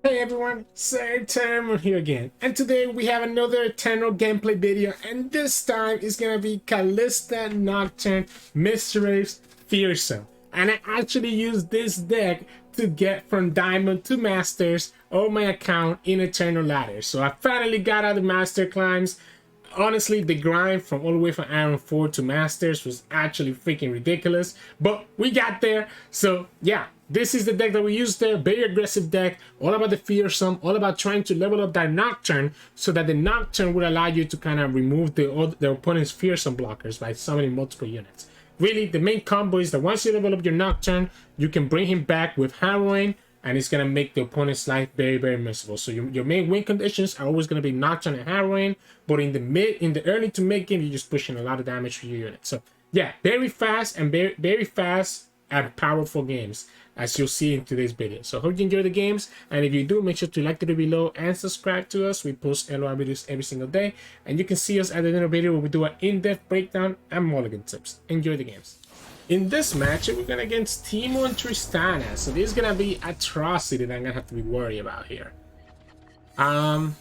Hey everyone, Sirturmund here again, and today we have another Eternal gameplay video, and this time it's gonna be Kalista Nocturne Mistwraith Fearsome. And I actually used this deck to get from Diamond to Masters on my account in Eternal Ladder. So I finally got out of Master climbs. Honestly, the grind from all the way from Iron 4 to Masters was actually freaking ridiculous, but we got there. So yeah, this is the deck that we used there. Very aggressive deck, all about the Fearsome, all about trying to level up that Nocturne so that the Nocturne would allow you to kind of remove the opponent's Fearsome blockers by summoning multiple units. Really, the main combo is that once you level up your Nocturne, you can bring him back with Harrowing, and it's going to make the opponent's life very, very miserable. So your main win conditions are always going to be Nocturne and Harrowing, but in the early to mid game, you're just pushing a lot of damage for your unit. So yeah, very fast and very fast and powerful games, as you'll see in today's video. So hope you enjoy the games, and if you do, make sure to like the video below and subscribe to us. We post LOR videos every single day, and you can see us at the end of the video where we do an in-depth breakdown and mulligan tips. Enjoy the games. In this matchup, we're going against Teemo and Tristana. So this is going to be atrocity that I'm going to have to be worried about here. The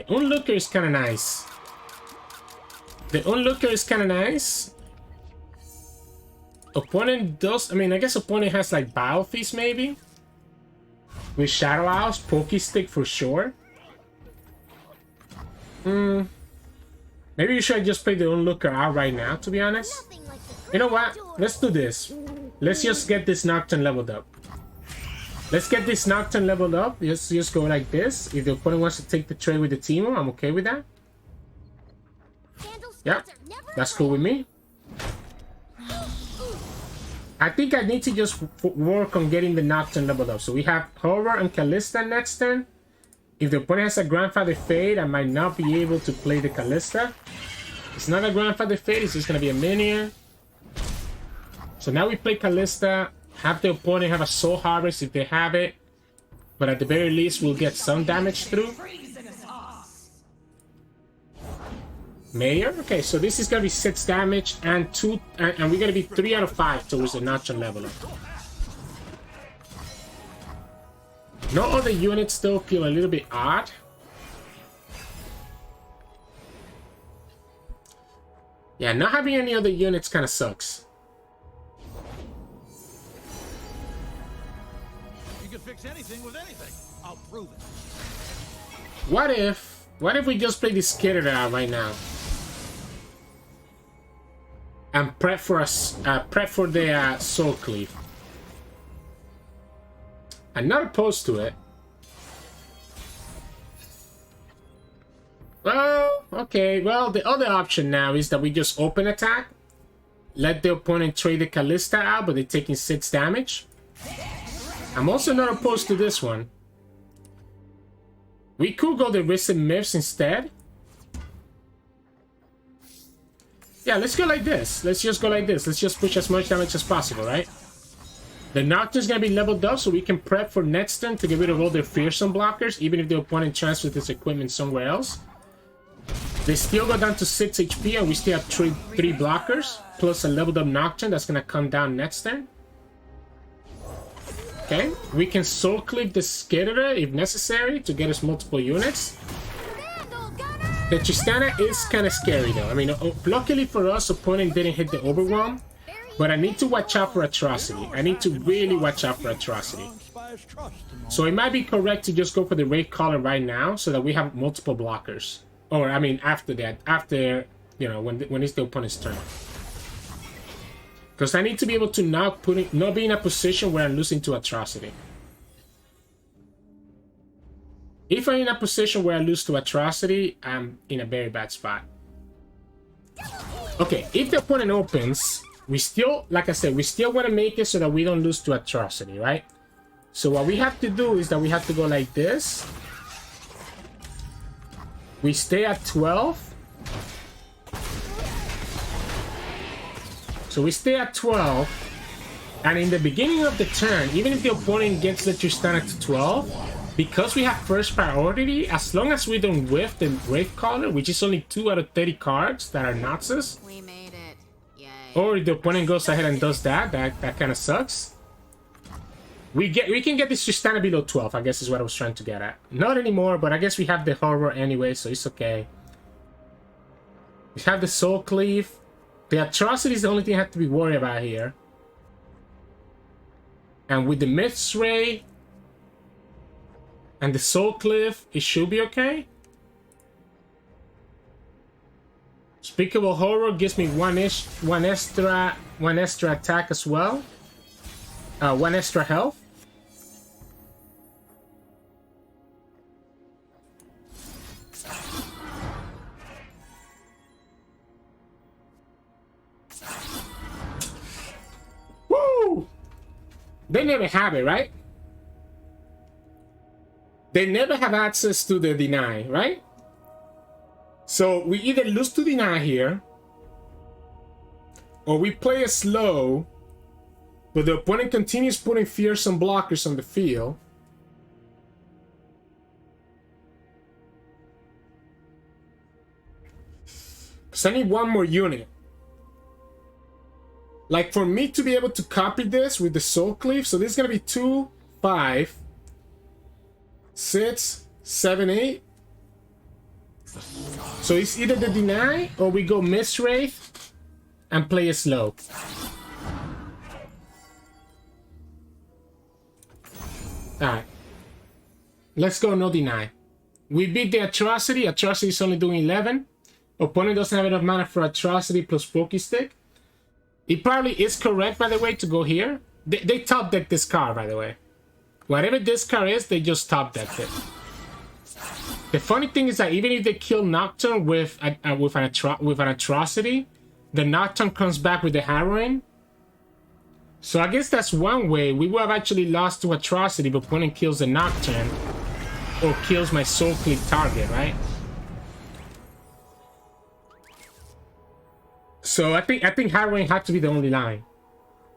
Onlooker is kind of nice. Opponent does, I guess opponent has like Bile Feast maybe? With Shadow Owls, Pokey Stick for sure. Maybe you should just play the Onlooker out right now, to be honest. You know what? Let's do this. Let's just get this Nocturne leveled up. Let's just go like this. If the opponent wants to take the trade with the Teemo, I'm okay with that. Yeah, that's cool with me. I think I need to just work on getting the Nocturne leveled up. So we have Horror and Kalista next turn. If the opponent has a Grandfather Fade, I might not be able to play the Kalista. It's not a Grandfather Fade, it's just going to be a minion. So now we play Kalista. Have the opponent have a Soul Harvest if they have it. But at the very least, we'll get some damage through. Mayor? Okay, so this is going to be 6 damage and we're going to be 3 out of 5 towards the Nocturne level up. No other units still feel a little bit odd. Yeah, not having any other units kind of sucks. You can fix anything with anything. I'll prove it. What if we just play this Skitter out right now? And prep for the Soul Cleave. I'm not opposed to it. Well, okay. Well, the other option now is that we just open attack. Let the opponent trade the Kalista out, but they're taking 6 damage. I'm also not opposed to this one. We could go the Risen Myths instead. Yeah, let's go like this. Let's just go like this. Let's just push as much damage as possible, right? The Nocturne's gonna be leveled up so we can prep for next turn to get rid of all their Fearsome blockers, even if the opponent transfers his equipment somewhere else. They still go down to 6 HP and we still have 3 blockers, plus a leveled up Nocturne that's gonna come down next turn. Okay, we can Soul Cleave the Skitterer if necessary to get us multiple units. The Tristana is kind of scary though. Luckily for us, opponent didn't hit the Overwhelm. But I need to watch out for Atrocity. I need to really watch out for Atrocity. So it might be correct to just go for the Wraith Caller right now so that we have multiple blockers. Or, after that. After, when it's the opponent's turn. Because I need to be able to not be in a position where I'm losing to Atrocity. If I'm in a position where I lose to Atrocity, I'm in a very bad spot. Okay, if the opponent opens... We still, like I said, we still want to make it so that we don't lose to Atrocity, right? So what we have to do is that we have to go like this. We stay at 12. So we stay at 12. And in the beginning of the turn, even if the opponent gets the Tristana to 12, because we have first priority, as long as we don't whiff the Wraith Caller, which is only 2 out of 30 cards that are Noxus. We made it. Yay. Or if the opponent goes ahead and does that kind of sucks. We can get this Tristana below 12, I guess is what I was trying to get at. Not anymore, but I guess we have the horror anyway, so it's okay. We have the Soul Cleave. The Atrocity is the only thing I have to be worried about here. And with the Myth's Ray and the Soul Cliff, it should be okay. Speakable Horror gives me one extra attack as well. One extra health. Woo! They never have it, right? They never have access to the deny, right? So we either lose to deny here, or we play it slow, but the opponent continues putting fearsome blockers on the field. So I need one more unit. Like for me to be able to copy this with the Soul Cleave, so this is gonna be 2, 5, 6, 7, 8. So it's either the deny or we go Mistwraith and play it slow. Alright. Let's go no deny. We beat the Atrocity. Atrocity is only doing 11. Opponent doesn't have enough mana for Atrocity plus Pokestick. It probably is correct, by the way, to go here. They top deck this card, by the way. Whatever this card is, they just top decked it. The funny thing is that even if they kill Nocturne with an Atrocity, the Nocturne comes back with the Harrowing. So I guess that's one way. We would have actually lost to Atrocity, but opponent kills the Nocturne or kills my Soul Cleave target, right? So I think Harrowing had to be the only line.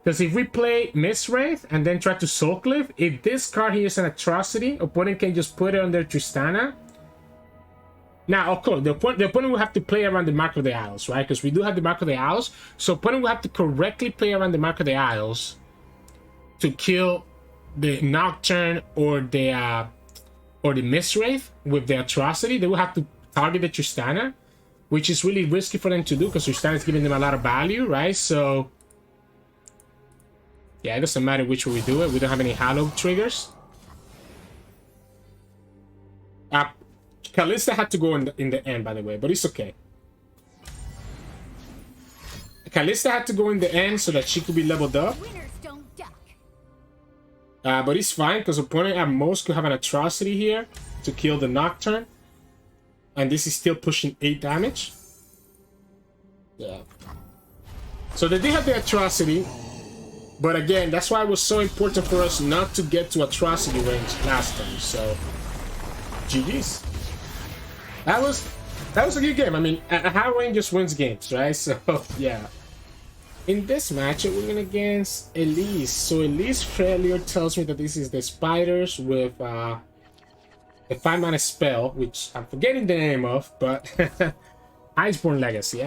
Because if we play Mistwraith and then try to Soul Cleave, if this card here is an Atrocity, opponent can just put it on their Tristana. Now, of course, the opponent will have to play around the Mark of the Isles, right? Because we do have the Mark of the Isles. So opponent will have to correctly play around the Mark of the Isles to kill the Nocturne or the Mistwraith with the Atrocity. They will have to target the Tristana, which is really risky for them to do because Tristana is giving them a lot of value, right? So, yeah, it doesn't matter which way we do it. We don't have any Hallow triggers. Kalista had to go in the end, by the way, but it's okay. Kalista had to go in the end so that she could be leveled up. But it's fine because opponent at most could have an Atrocity here to kill the Nocturne. And this is still pushing 8 damage. Yeah. So they did have the Atrocity. But again, that's why it was so important for us not to get to Atrocity range last time. So, GG's. That was a good game. I mean, Harrowing just wins games, right? So, yeah. In this matchup, we're going against Elise. So, Elise failure tells me that this is the Spiders with the 5-mana spell, which I'm forgetting the name of, but Iceborn Legacy.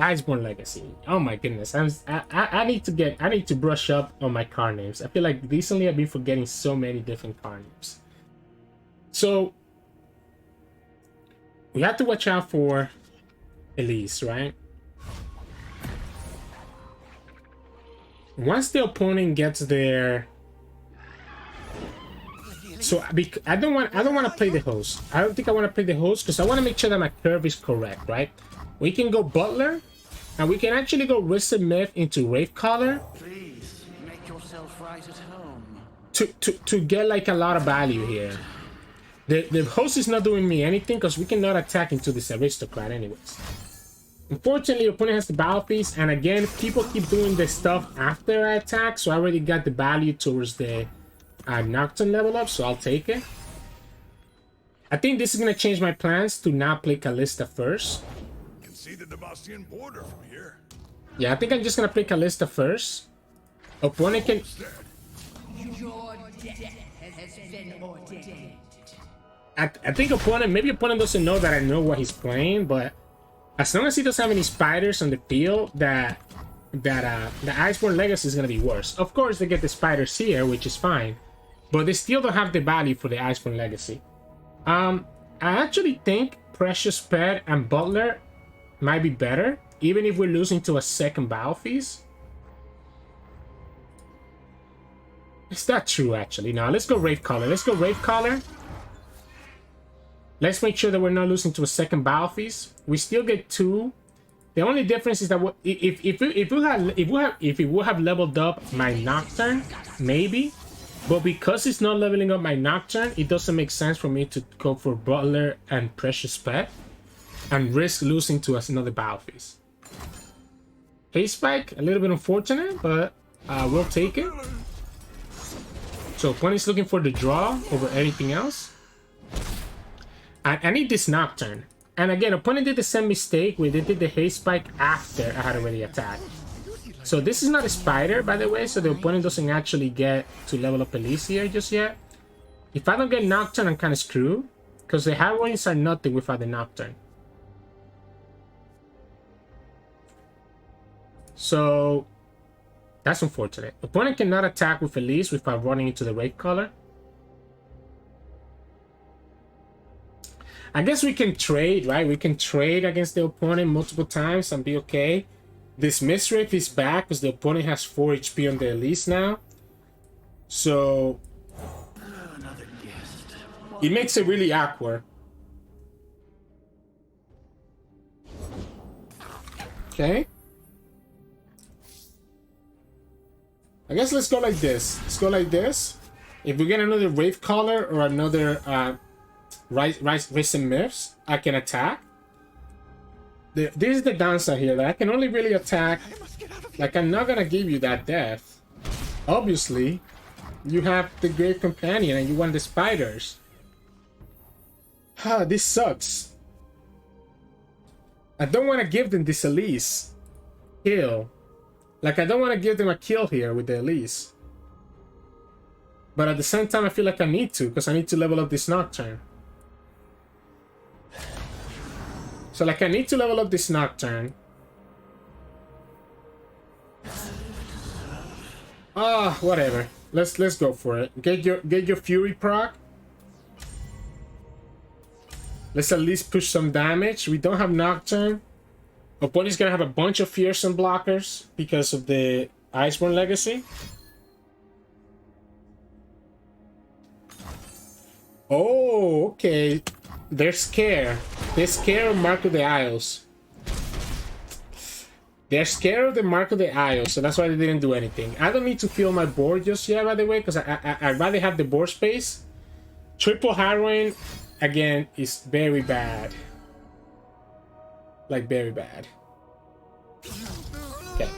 Oh my goodness. I need to brush up on my card names. I feel like recently I've been forgetting so many different card names. So, we have to watch out for Elise, right? Once the opponent gets there, so I don't want to play the host. I don't think I want to play the host because I want to make sure that my curve is correct, right? We can go Butler, and we can actually go Wizard Myth into Wraithcaller. Please make yourself right at home. To get like a lot of value here. The host is not doing me anything because we cannot attack into this Aristocrat anyways. Unfortunately, opponent has the Battle Piece, and again, people keep doing this stuff after I attack, so I already got the value towards the Nocturne level up, so I'll take it. I think this is going to change my plans to not play Kalista first. You can see the Demacian border from here. Yeah, I think I'm just going to play Kalista first. Opponent can... Your death has been ordained. I think maybe opponent doesn't know that I know what he's playing, but as long as he doesn't have any spiders on the field, the Iceborn Legacy is going to be worse. Of course, they get the spiders here, which is fine. but they still don't have the value for the Iceborn Legacy. I actually think Precious Pet and Butler might be better, even if we're losing to a second battle feast. Is that true, actually? No, let's go Wraithcaller. Let's go Wraithcaller. Let's make sure that we're not losing to a second battle feast. We still get 2. The only difference is that if it would have leveled up my Nocturne, maybe. But because it's not leveling up my Nocturne, it doesn't make sense for me to go for Butler and Precious Pet and risk losing to another battle feast. Haste Spike, a little bit unfortunate, but we'll take it. So opponent's looking for the draw over anything else. I need this Nocturne. And again, opponent did the same mistake where they did the haste spike after I had already attacked. So this is not a spider, by the way, so the opponent doesn't actually get to level up Elise here just yet. If I don't get Nocturne, I'm kind of screwed, because the Harrowings are nothing without the Nocturne. So that's unfortunate. Opponent cannot attack with Elise without running into the Wraithcaller. I guess we can trade, right? We can trade against the opponent multiple times and be okay. This Mistwraith is back because the opponent has 4 HP on the Elise now. So it makes it really awkward. Okay. I guess let's go like this. Let's go like this. If we get another Wraithcaller or another Risen Myths, I can attack. This is the downside here, that I can only really attack. Like, I'm not gonna give you that death. Obviously, you have the Grave Companion and you want the spiders. This sucks. I don't want to give them this Elise kill. Like, I don't want to give them a kill here with the Elise. But at the same time, I feel like I need to, because I need to level up this Nocturne. So, like, I need to level up this Nocturne. Whatever. Let's go for it. Get your Fury proc. Let's at least push some damage. We don't have Nocturne. Opponent's gonna have a bunch of Fearsome blockers because of the Iceborn Legacy. Oh, okay. They're scared. They're scared of Mark of the Isles. They're scared of the Mark of the Isles, so that's why they didn't do anything. I don't need to fill my board just yet, by the way, because I'd rather have the board space. Triple Harrowing, again, is very bad. Like, very bad. Okay.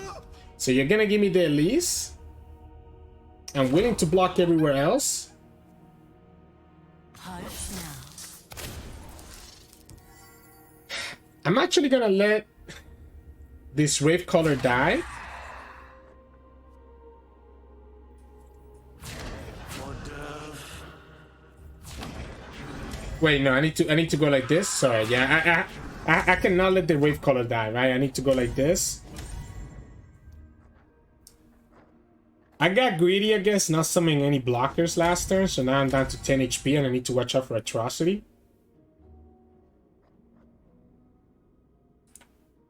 So you're gonna give me the Elise. I'm willing to block everywhere else. I'm actually gonna let this Wraithcaller die. Wait, no, I need to go like this. Sorry, yeah, I cannot let the Wraithcaller die, right? I need to go like this. I got greedy, I guess, not summoning any blockers last turn, so now I'm down to 10 HP and I need to watch out for Atrocity.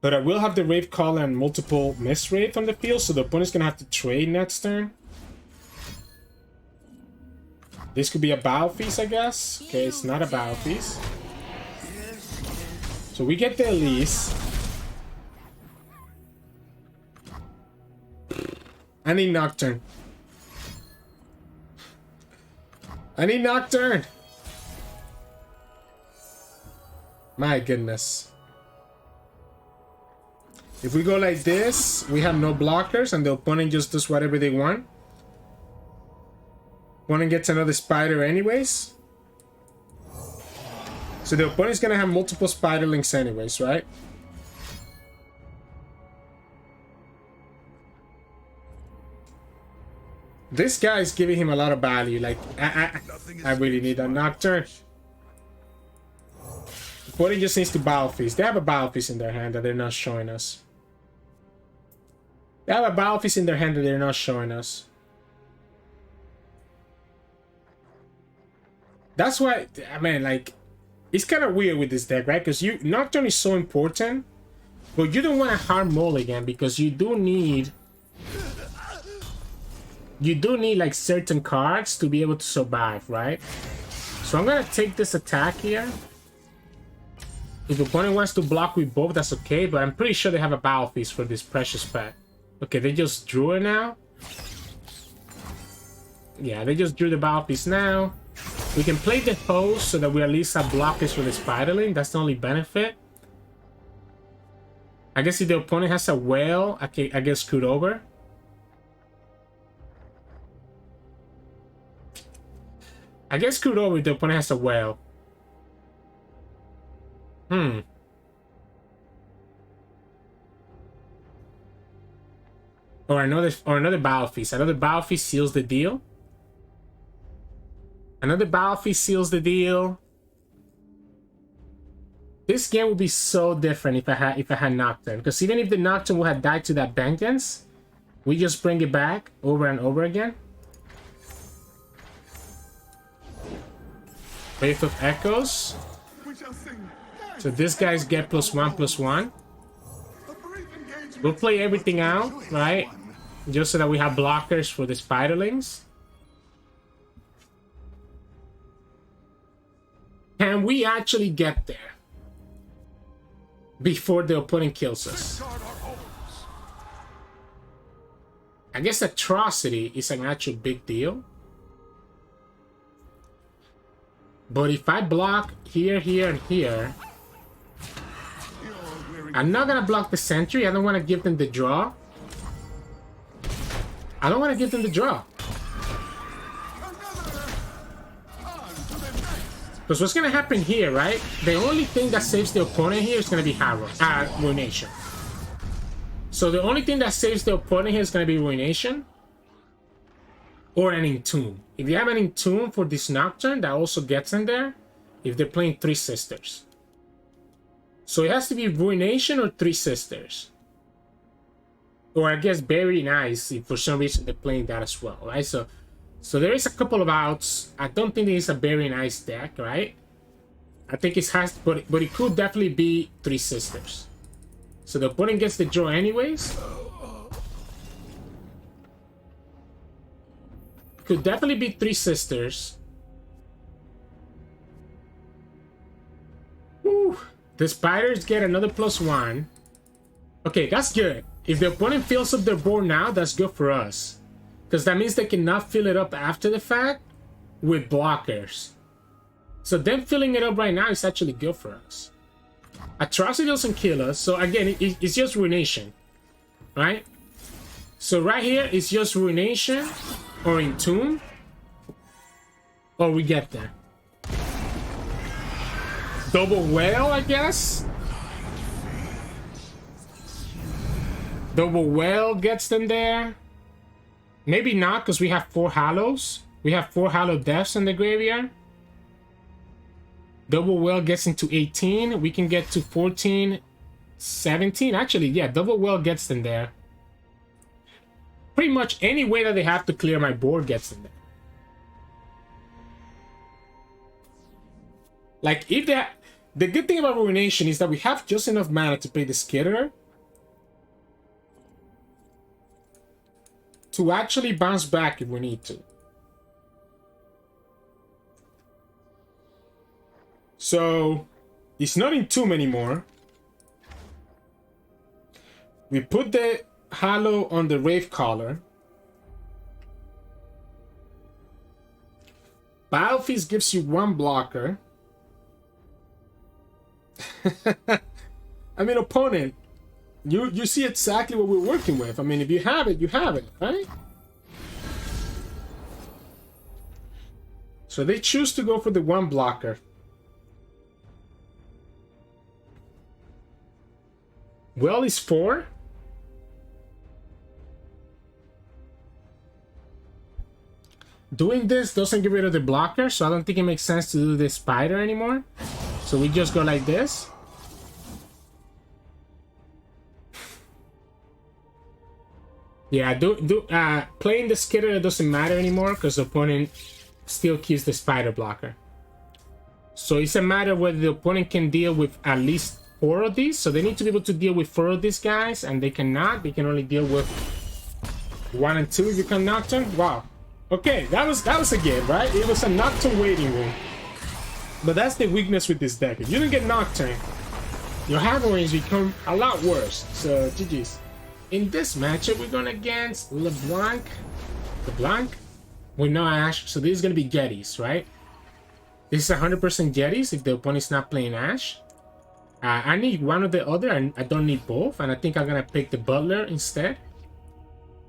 But I will have the Wraithcaller and multiple Mistwraith on the field, so the opponent's gonna have to trade next turn. This could be a Battle Feast, I guess. Okay, it's not a Battle Feast. So we get the Elise. I need Nocturne. I need Nocturne! My goodness. If we go like this, we have no blockers and the opponent just does whatever they want. Opponent gets another spider anyways. So the opponent's gonna have multiple spiderlings anyways, right? This guy is giving him a lot of value. Like, I really need a Nocturne. Opponent just needs to Battle Feast. They have a Battle Feast in their hand that they're not showing us. They have a Battle Feast in their hand that they're not showing us. That's why, I mean, like, it's kind of weird with this deck, right? Because Nocturne is so important, but you don't want to harm Mulligan because you do need like certain cards to be able to survive, right? So I'm gonna take this attack here. If the opponent wants to block with both, that's okay, but I'm pretty sure they have a Battle Feast for this precious pet. Okay, they just drew it now. Yeah, they just drew the Battle Feast now. We can play the host so that we at least have blockers for the Spiderling. That's the only benefit. I guess if the opponent has a whale, I get screwed over. I get screwed over if the opponent has a whale. Or another Battle Feast. Another Battle Feast seals the deal. Another Battle Feast seals the deal. This game would be so different if I had Nocturne. Because even if the Nocturne would have died to that Vengeance, we just bring it back over and over again. Wave of Echoes. So this guy's get +1/+1. We'll play everything out, right? Just so that we have blockers for the Spiderlings. Can we actually get there before the opponent kills us? I guess Atrocity is an actual big deal. But if I block here, here, and here, I'm not gonna block the sentry. I don't want to give them the draw. I don't want to give them the draw. Because what's gonna happen here, right? The only thing that saves the opponent here is gonna be Ruination. So the only thing that saves the opponent here is gonna be Ruination. Or an Entomb. If you have an Entomb for this Nocturne, that also gets in there. If they're playing Three Sisters. So it has to be Ruination or Three Sisters. Or I guess Buried in Ice, if for some reason they're playing that as well, right? So there is a couple of outs. I don't think it's a Buried in Ice deck, right? I think it has, but it could definitely be Three Sisters. So the opponent gets the draw anyways. Could definitely be Three Sisters. Whew. The spiders get another +1. Okay, that's good. If the opponent fills up their board now, that's good for us. Because that means they cannot fill it up after the fact with blockers. So them filling it up right now is actually good for us. Atrocity doesn't kill us. So again, it's just Ruination. Right? So right here, it's just Ruination or Entomb. Or we get there. Double Whale, I guess? Double Whale gets them there. Maybe not, because we have 4 Hallows. We have 4 Hallow Deaths in the graveyard. Double Whale gets into 18. We can get to 14, 17. Actually, yeah, Double Whale gets them there. Pretty much any way that they have to clear my board gets them there. Like, if that... The good thing about Ruination is that we have just enough mana to play the Skitterer to actually bounce back if we need to. So, it's not Entomb anymore. We put the Hallow on the Wraith Caller. Battle Feast gives you 1 blocker. I mean, opponent, you see exactly what we're working with. I mean, if you have it, you have it, right? So they choose to go for the 1 blocker. Well, is 4. Doing this doesn't get rid of the blocker, so I don't think it makes sense to do the spider anymore. So we just go like this. Yeah, playing the Skitter doesn't matter anymore because the opponent still keeps the spider blocker. So it's a matter whether the opponent can deal with at least 4 of these. So they need to be able to deal with 4 of these guys, and they cannot. They can only deal with 1 and 2 if you can Nocturne. Wow. Okay, that was a game, right? It was a Nocturne waiting room. But that's the weakness with this deck. If you don't get Nocturne, your Harrowings become a lot worse. So GG's. In this matchup, we're going against LeBlanc with no Ashe. So this is going to be Yetis, right? This is 100% Yetis if the opponent's not playing Ashe. I need one or the other, and I don't need both. And I think I'm going to pick the Butler instead.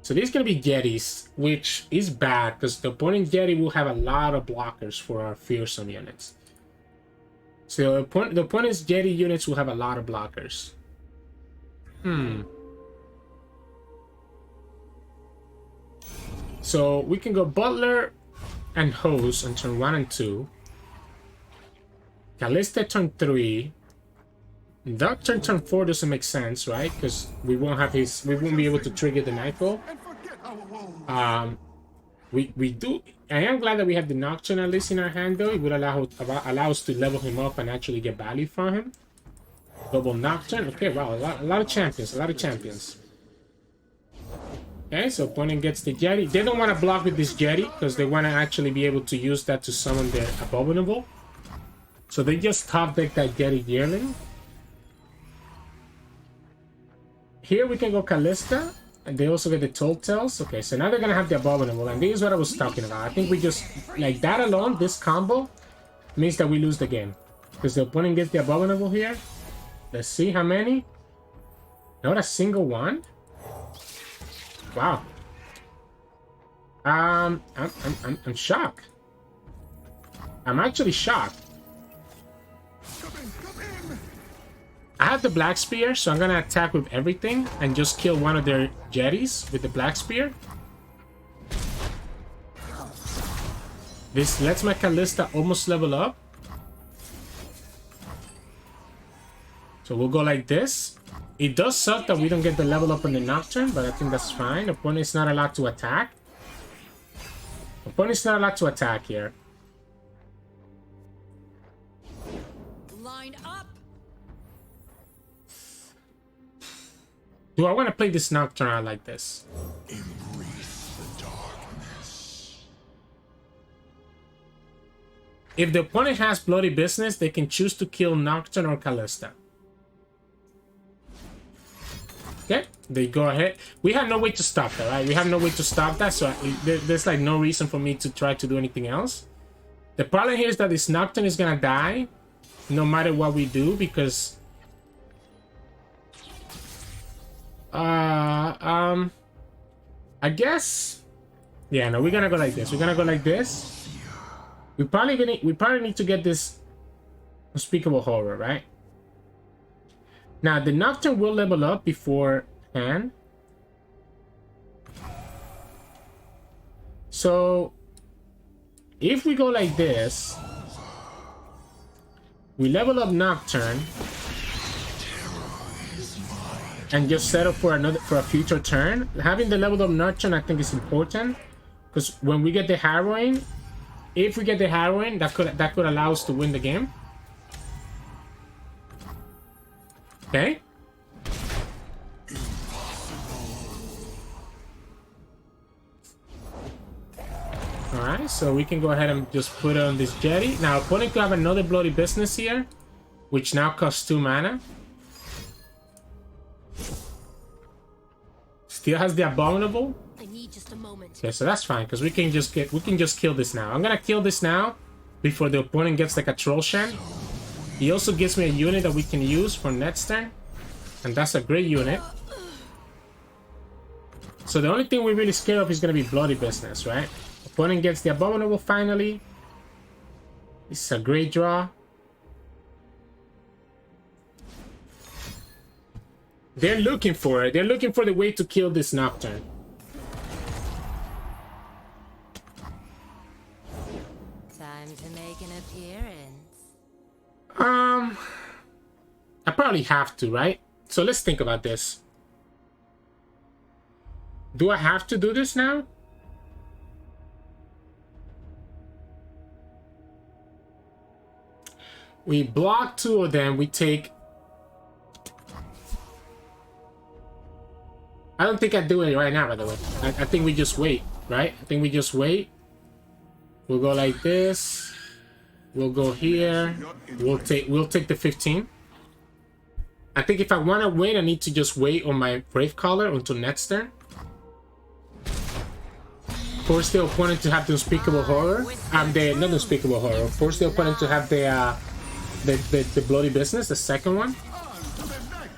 So this is going to be Yetis, which is bad because the opponent Yeti will have a lot of blockers for our Fearsome units. So the opponent's Yeti units will have a lot of blockers. So we can go Butler and Host on turn 1 and 2. Kalista turn 3. Nocturne turn 4 doesn't make sense, right? Because we won't be able to trigger the Nightfall. I am glad that we have the Nocturne at least in our hand, though. It would allow us to level him up and actually get value from him. Double Nocturne. Okay, wow, a lot of champions. Okay, so opponent gets the Yeti. They don't want to block with this Yeti because they want to actually be able to use that to summon their Abominable. So they just top deck that Yeti Yearling. Here we can go Kalista. And they also get the Telltales. Okay, so now they're going to have the Abominable. And this is what I was talking about. I think we just, like that alone, this combo, means that we lose the game. Because the opponent gets the Abominable here. Let's see how many. Not a single one. Wow. I'm shocked. I'm actually shocked. I have the Black Spear, so I'm gonna attack with everything and just kill one of their Yetis with the Black Spear. This lets my Kalista almost level up. So we'll go like this. It does suck that we don't get the level up on the Nocturne, but I think that's fine. Opponent's not allowed to attack. Opponent's not allowed to attack here. Line up. Do I want to play this Nocturne out like this? Embrace the darkness. If the opponent has Bloody Business, they can choose to kill Nocturne or Kalista. Okay, they go ahead. We have no way to stop that, right? We have no way to stop that, so there's like no reason for me to try to do anything else. The problem here is that this Nocturne is gonna die no matter what we do, because I guess, yeah, no, we're gonna go like this. We're gonna go like this. We probably need to get this Unspeakable Horror, right? Now the Nocturne will level up beforehand. So if we go like this, we level up Nocturne and just set up for a future turn. Having the level up Nocturne, I think, is important, because when we get the Harrowing, if we get the Harrowing, that could allow us to win the game. Okay. Alright, so we can go ahead and just put on this Yeti. Now, opponent could have another Bloody Business here, which now costs 2 mana. Still has the Abominable. I need just a moment. Okay, so that's fine, because we can just kill this now. I'm gonna kill this now before the opponent gets like a Troll Shen. He also gives me a unit that we can use for next turn, and that's a great unit. So the only thing we're really scared of is gonna be Bloody Business, right? Opponent gets the Abominable finally. This is a great draw. They're looking for it. They're looking for the way to kill this Nocturne. Time to make an appearance. I probably have to, right? So let's think about this. Do I have to do this now? We block 2 of them. We take... I don't think I do it right now, by the way. I think we just wait, right? I think we just wait. We'll go like this. We'll go here. We'll take the 15. I think if I want to win, I need to just wait on my Gravecaller until next turn. Force the opponent to have the Unspeakable Horror. Not the Unspeakable Horror. Force the opponent to have the Bloody Business, the second one.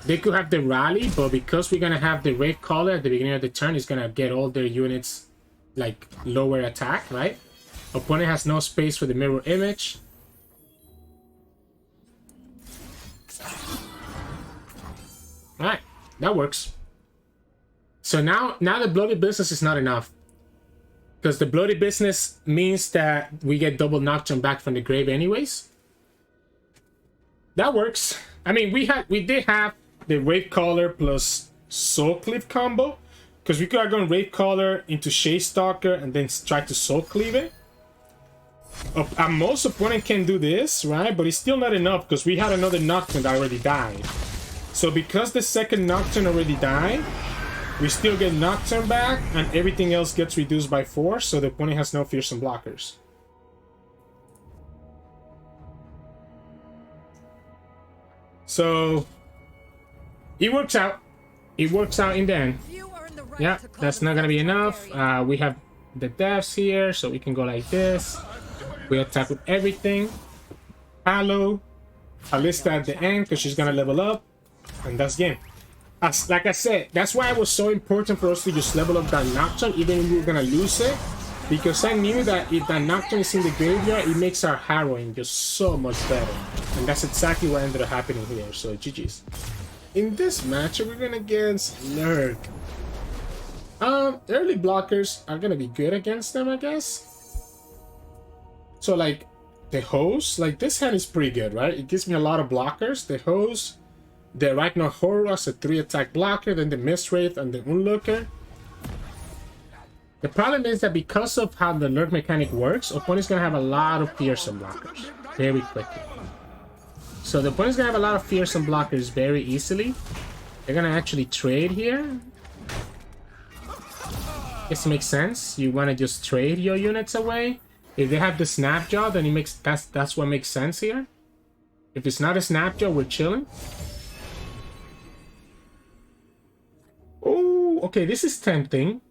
They could have the Rally, but because we're gonna have the Gravecaller at the beginning of the turn, it's gonna get all their units like lower attack, right? Opponent has no space for the Mirror Image. Alright, that works. So now the Bloody Business is not enough. Because the Bloody Business means that we get double Nocturne back from the grave anyways. That works. I mean, we did have the Gravecaller plus Soul Cleave combo. Because we could have gone Gravecaller into Shade Stalker and then try to Soul Cleave it. Most opponent can do this, right? But it's still not enough because we had another Nocturne that already died. So because the second Nocturne already died, we still get Nocturne back, and everything else gets reduced by 4, so the opponent has no fearsome blockers. So it works out. It works out in the end. Yeah, that's not gonna be enough. We have the deaths here, so we can go like this. We attack with everything. Hallow, Kalista at the end, because she's gonna level up, and that's game. Like I said, that's why it was so important for us to just level up that Nocturne, even if we were gonna lose it, because I knew that if that Nocturne is in the graveyard, it makes our Harrowing just so much better, and that's exactly what ended up happening here. So GG's. In this match, we're gonna against Lurk. Early blockers are gonna be good against them, I guess. So like the Hose, like this hand is pretty good, right? It gives me a lot of blockers. The Hose, the Arachno Horror as a 3-attack blocker, then the Mistwraith and the Unlooker. The problem is that because of how the Lurk mechanic works, opponent's gonna have a lot of fearsome blockers very quickly. So the opponent's gonna have a lot of fearsome blockers very easily. They're gonna actually trade here. Guess it makes sense. You wanna just trade your units away. If they have the Snapjaw, then it makes that's what makes sense here. If it's not a Snapjaw, we're chilling. Oh, okay, this is tempting.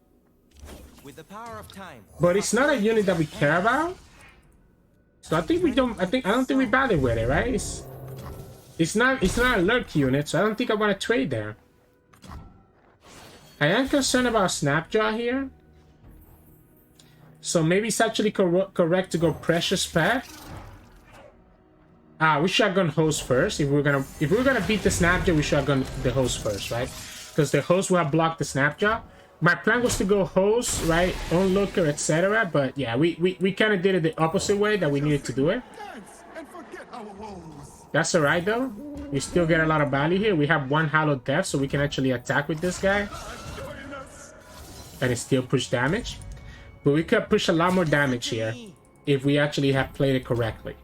With the power of time. But it's not a unit that we care about. So I think we don't I don't think we bother with it, right? It's not a Lurk unit, so I don't think I want to trade there. I am concerned about Snapjaw here. So maybe it's actually correct to go Precious Pet. We should have gone Host first. If we're gonna beat the Snapjaw, we should have gone the Host first, right? Because the Host will have blocked the Snapjaw. My plan was to go Host, right? Onlooker, etc. But yeah, we kind of did it the opposite way that we needed to do it. That's alright though. We still get a lot of value here. We have 1 Hallowed Death, so we can actually attack with this guy. And it still push damage. But we could push a lot more damage here if we actually have played it correctly.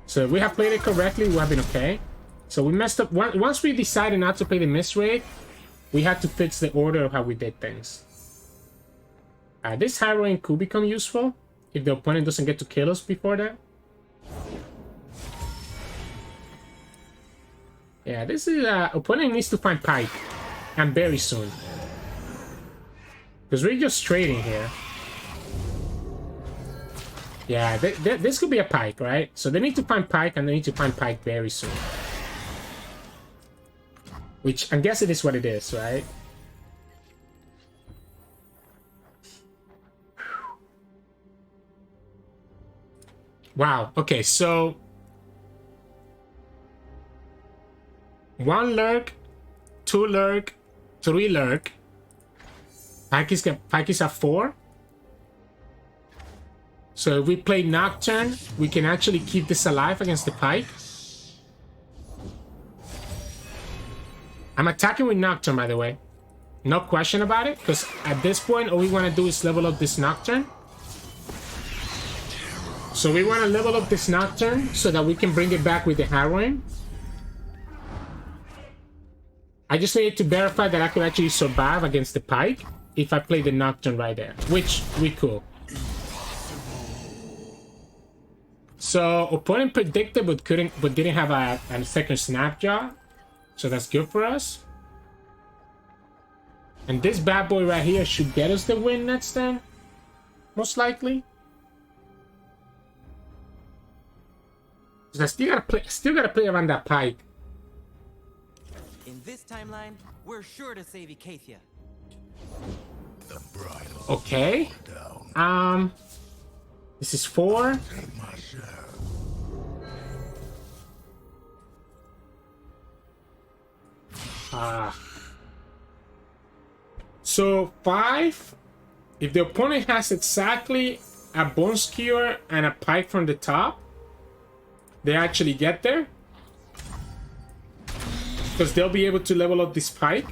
So if we have played it correctly, we have been okay. So we messed up. Once we decided not to play the Mistwraith, we had to fix the order of how we did things. This Harrowing could become useful if the opponent doesn't get to kill us before that. Yeah, this is opponent needs to find Pike, and very soon. Because we're just trading here. Yeah, this could be a Pike, right? So they need to find Pike, and they need to find Pike very soon. Which I'm guessing is what it is, right? Wow, okay, so 1 Lurk, 2 Lurk, 3 Lurk. Pike is at 4. So if we play Nocturne, we can actually keep this alive against the Pike. I'm attacking with Nocturne, by the way. No question about it, because at this point, all we want to do is level up this Nocturne. So we want to level up this Nocturne so that we can bring it back with the Harrowing. I just needed to verify that I could actually survive against the Pike if I play the Nocturne right there, which we could. So opponent predicted but didn't have a second Snapjaw, so that's good for us. And this bad boy right here should get us the win next turn, most likely. I still gotta play around that Pike. In this timeline, we're sure to save Icathia. The bridle Okay. down. This is 4. Take my share. So 5. If the opponent has exactly a Bone Skewer and a Pike from the top, they actually get there. Because they'll be able to level up this Pike.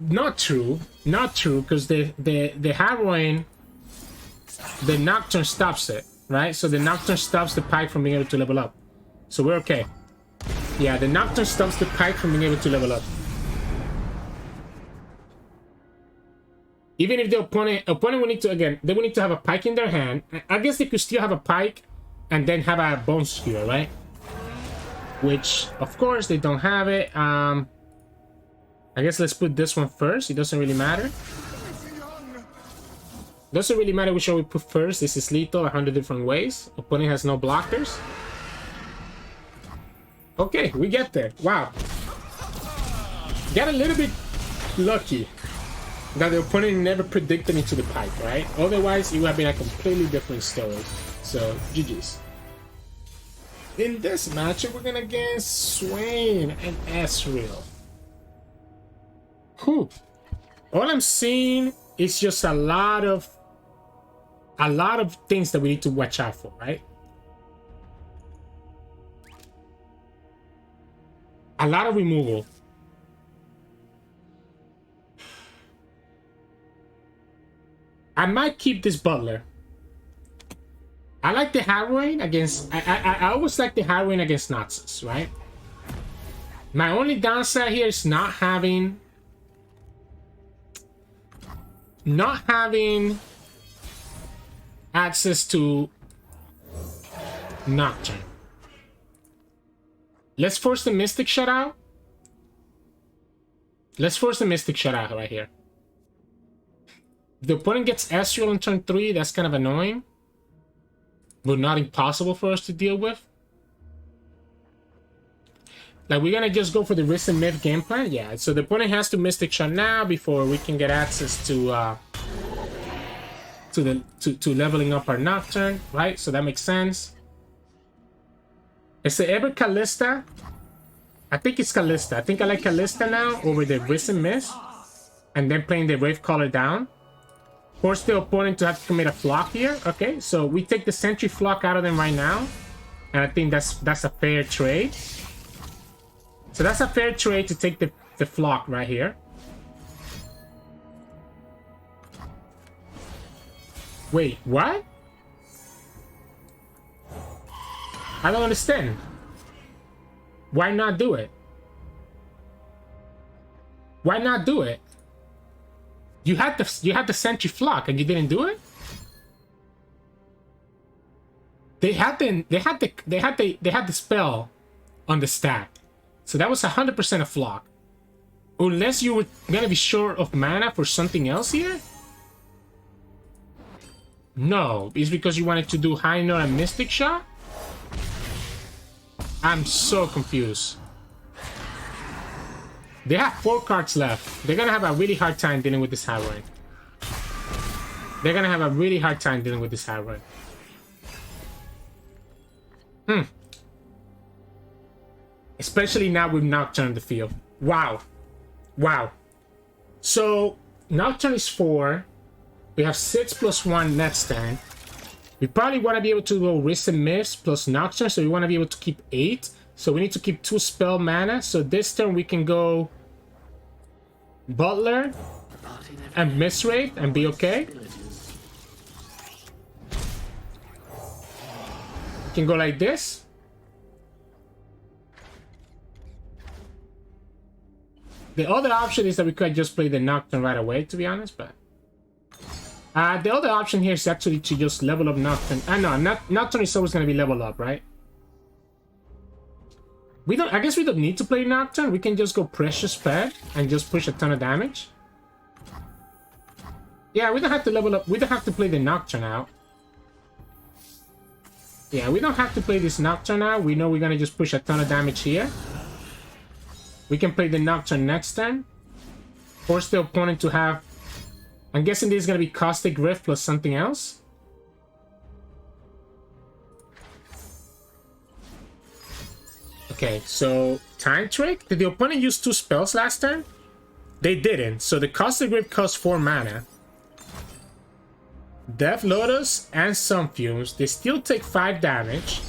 Not true. Not true, because the Harrowing, the Nocturne stops it, right? So the Nocturne stops the Pike from being able to level up. So we're okay. Yeah, the Nocturne stops the Pike from being able to level up. Even if the opponent will need to, again, they will need to have a Pike in their hand. I guess they could still have a Pike and then have a Bone Skewer, right? Which, of course, they don't have it. I guess let's put this one first. It doesn't really matter. Doesn't really matter which one we put first. This is lethal 100 different ways. Opponent has no blockers. Okay, we get there. Wow. Got a little bit lucky that the opponent never predicted into the Pike, right? Otherwise, it would have been a completely different story. So, GG's. In this matchup, we're gonna get Swain and Ezreal. Whew. All I'm seeing is just a lot of things that we need to watch out for, right? A lot of removal. I might keep this Butler. I like the Harrowing against... I always like the Harrowing against Noxus, right? My only downside here is not having access to Nocturne. Let's force the Mystic Shutout. Let's force the Mystic Shutout right here. If the opponent gets Ezreal on turn 3, that's kind of annoying. But not impossible for us to deal with. Like, we're gonna just go for the Risen Myth game plan? Yeah, so the opponent has to Mystic Shot now before we can get access to leveling up our Nocturne, right? So that makes sense. Is it ever Kalista? I think it's Kalista. I think I like Kalista now over the Risen Myth. And then playing the Wraithcaller down. Force the opponent to have to commit a flock here. Okay, so we take the Sentry Flock out of them right now. And I think that's a fair trade. So that's a fair trade to take the flock right here. Wait, what? I don't understand. Why not do it? Why not do it? You had the Sentry Flock and you didn't do it? They had the spell on the stack. So that was 100% a flock. Unless you were gonna be short of mana for something else here? No, it's because you wanted to do High Note and Mystic Shot? I'm so confused. They have 4 cards left. They're gonna have a really hard time dealing with this Harrowing. They're gonna have a really hard time dealing with this Harrowing. Especially now with Nocturne in the field. Wow. Wow. So, Nocturne is 4. We have 6 plus 1 next turn. We probably want to be able to go Risen Myths plus Nocturne, so we want to be able to keep 8. So we need to keep 2 spell mana. So this turn we can go Butler and Mistwraith and be okay. can go like this. The other option is that we could just play the Nocturne right away, to be honest, but... the other option here is actually to just level up Nocturne. No, Nocturne is always going to be leveled up, right? I guess we don't need to play Nocturne. We can just go Precious Pet and just push a ton of damage. Yeah, we don't have to level up. We don't have to play the Nocturne out. Yeah, we don't have to play this Nocturne out. We know we're going to just push a ton of damage here. We can play the Nocturne next turn. Force the opponent to have... I'm guessing this is going to be Caustic Rift plus something else. Okay, so Time Trick. Did the opponent use 2 spells last turn? They didn't. So the Caustic Rift costs 4 mana. Death Lotus and Sun Fumes. They still take 5 damage.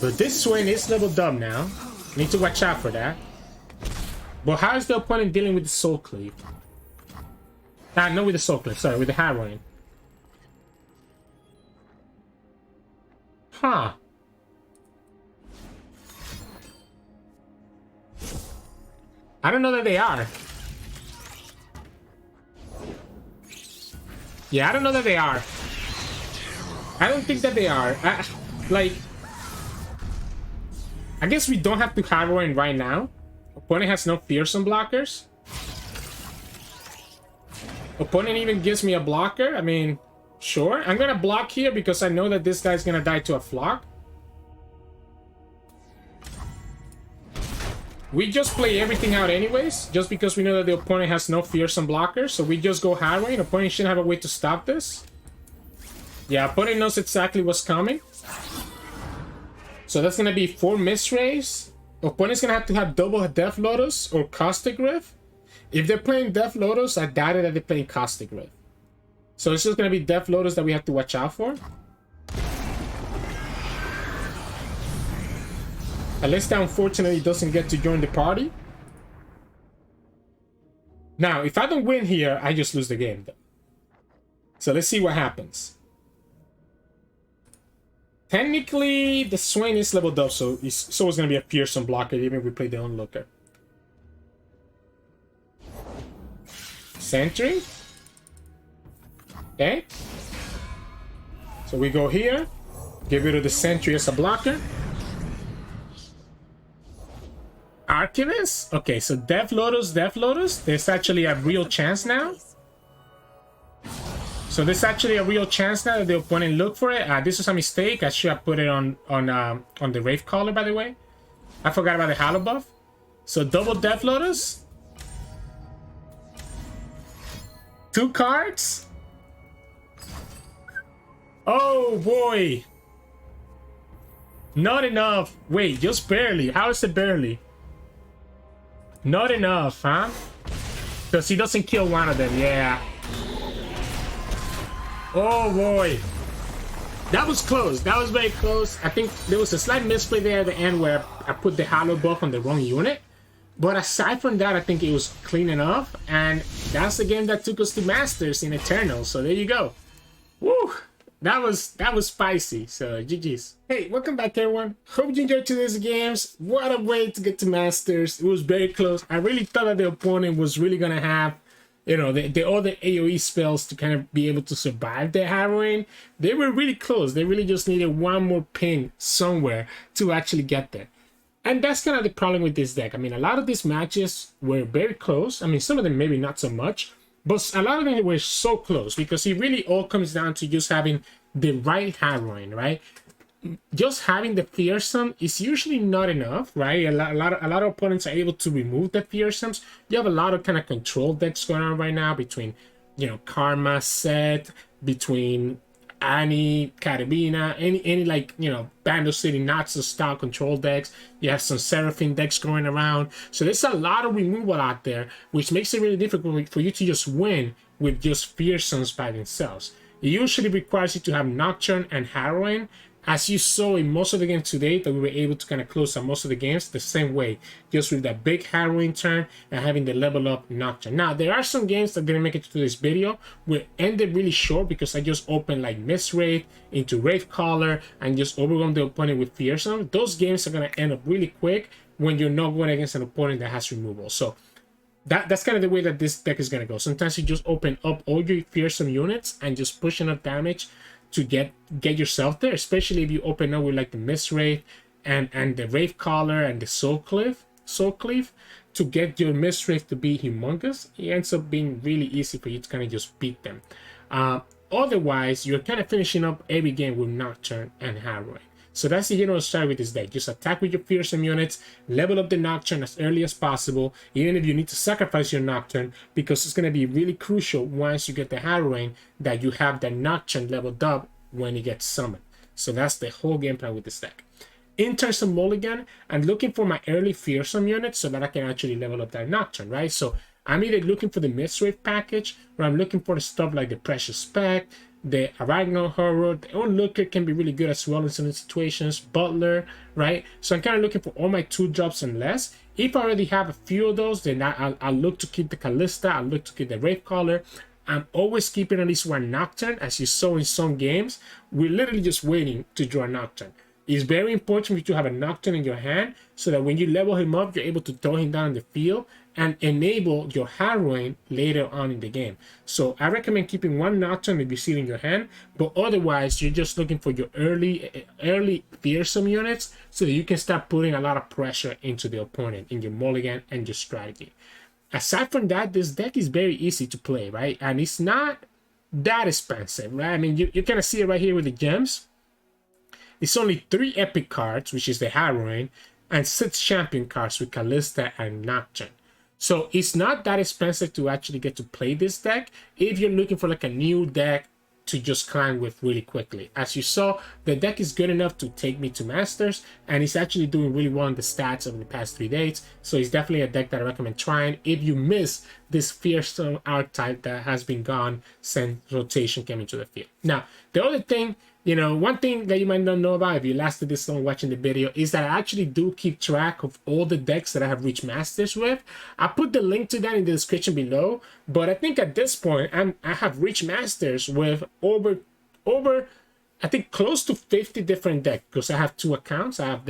But this Swain is leveled up now. Need to watch out for that. But how is the opponent dealing with the Soul Cleave? Not with the Soul Cleave, sorry, with the Harrowing. Huh. I don't know that they are. Yeah, I don't know that they are. I don't think that they are. Like... I guess we don't have to Harrowing right now. Opponent has no Fearsome blockers. Opponent even gives me a blocker. I mean, sure. I'm gonna block here because I know that this guy's gonna die to a flock. We just play everything out anyways, just because we know that the opponent has no Fearsome blockers. So we just go Harrowing. Opponent shouldn't have a way to stop this. Yeah, opponent knows exactly what's coming. So that's going to be 4 Mistwraiths. Opponent's going to have double Death Lotus or Caustic Rift. If they're playing Death Lotus, I doubt it that they're playing Caustic Rift. So it's just going to be Death Lotus that we have to watch out for. Kalista unfortunately doesn't get to join the party. Now, if I don't win here, I just lose the game. So let's see what happens. Technically, the Swain is leveled up, so it's always going to be a Fearsome blocker, even if we play the Onlooker. Sentry. Okay. So we go here. Get rid of the Sentry as a blocker. Archivist. Okay, so Death Lotus, Death Lotus. There's actually a real chance now. So there's actually a real chance now that the opponent look for it. This was a mistake. I should have put it on the Wraith Caller, by the way. I forgot about the Hollow buff. So double Death Lotus. 2 cards. Oh boy. Not enough. Wait, just barely. How is it barely? Not enough, huh? Because he doesn't kill one of them. Yeah. Oh boy, that was close. That was very close. I think there was a slight misplay there at the end where I put the Hollow buff on the wrong unit. But aside from that, I think it was clean enough. And that's the game that took us to Masters in Eternal. So there you go. Woo! That was spicy. So GG's. Hey, welcome back everyone. Hope you enjoyed today's games. What a way to get to Masters. It was very close. I really thought that the opponent was really gonna have, you know, the other AoE spells to kind of be able to survive the Harrowing. They were really close. They really just needed one more ping somewhere to actually get there. And that's kind of the problem with this deck. I mean, a lot of these matches were very close. I mean, some of them maybe not so much, but a lot of them were so close because it really all comes down to just having the right Harrowing, right? Just having the Fearsome is usually not enough, right? A lot of opponents are able to remove the Fearsomes. You have a lot of kind of control decks going on right now between, you know, Karma, Set, between Annie, Carabina, any like, you know, Bando City, Natsu style control decks. You have some Seraphine decks going around. So there's a lot of removal out there, which makes it really difficult for you to just win with just Fearsomes by themselves. It usually requires you to have Nocturne and Harrowing As you saw in most of the games today, that we were able to kind of close out most of the games the same way, just with that big Harrowing turn and having the level up Nocturne. Now, there are some games that didn't make it to this video. We ended really short because I just opened like Mistwraith into Wraithcaller and just overwhelmed the opponent with Fearsome. Those games are going to end up really quick when you're not going against an opponent that has removal. So that's kind of the way that this deck is going to go. Sometimes you just open up all your Fearsome units and just push enough damage to get yourself there, especially if you open up with like the Mistwraith and the Wraithcaller and the Soul Cleave to get your Mistwraith to be humongous. It ends up being really easy for you to kind of just beat them. Otherwise, you're kind of finishing up every game with Nocturne and Harrowing. So that's the general start with this deck. Just attack with your Fearsome units, level up the Nocturne as early as possible, even if you need to sacrifice your Nocturne, because it's going to be really crucial once you get the Harrowing that you have the Nocturne leveled up when it gets summoned. So that's the whole game plan with this deck. In terms of mulligan, I'm looking for my early Fearsome units so that I can actually level up that Nocturne, right? So I'm either looking for the Mistwraith package, or I'm looking for the stuff like the Precious Spec, the Arachno Horror. The Lurk can be really good as well in certain situations. Butler, right? So I'm kind of looking for all my 2-drops and less. If I already have a few of those, then I'll look to keep the Kalista. I'll look to keep the Wraithcaller. I'm always keeping at least one Nocturne. As you saw in some games, we're literally just waiting to draw a Nocturne. It's very important for you to have a Nocturne in your hand so that when you level him up, you're able to throw him down in the field and enable your Harrowing later on in the game. So I recommend keeping one Nocturne if you see it in your hand, but otherwise you're just looking for your early Fearsome units so that you can start putting a lot of pressure into the opponent in your mulligan and your strategy. Aside from that, this deck is very easy to play, right? And it's not that expensive, right? I mean, you kind of see it right here with the gems. It's only 3 epic cards, which is the Harrowing, and 6 champion cards with Kalista and Nocturne. So it's not that expensive to actually get to play this deck if you're looking for like a new deck to just climb with really quickly. As you saw, the deck is good enough to take me to Masters, and it's actually doing really well in the stats over the past 3 days. So it's definitely a deck that I recommend trying if you miss this Fearsome archetype that has been gone since rotation came into the field. Now, the other thing, one thing that you might not know about if you lasted this long watching the video is that I actually do keep track of all the decks that I have reached Masters with. I put the link to that in the description below, but I think at this point I have reached Masters with over I think close to 50 different decks, because I have 2 accounts. I have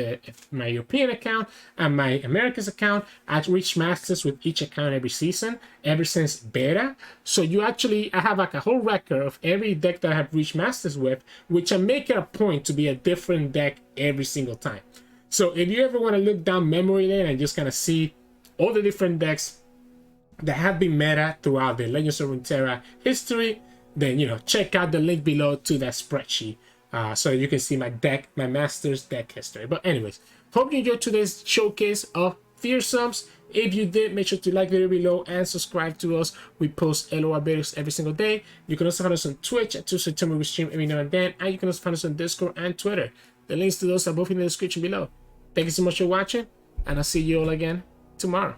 my European account and my Americas account. I've reached Masters with each account every season, ever since beta. So I have like a whole record of every deck that I have reached Masters with, which I make it a point to be a different deck every single time. So if you ever want to look down memory lane and just kind of see all the different decks that have been meta throughout the Legends of Runeterra history, then check out the link below to that spreadsheet so you can see my Masters deck history. But anyways, hope you enjoyed today's showcase of Fearsomes. If you did, make sure to like the video below and subscribe to us. We post LOR videos every single day. You can also find us on Twitch at Sirturmund. We stream every now and then, and you can also find us on Discord and Twitter. The links to those are both in the description below. Thank you so much for watching, and I'll see you all again tomorrow.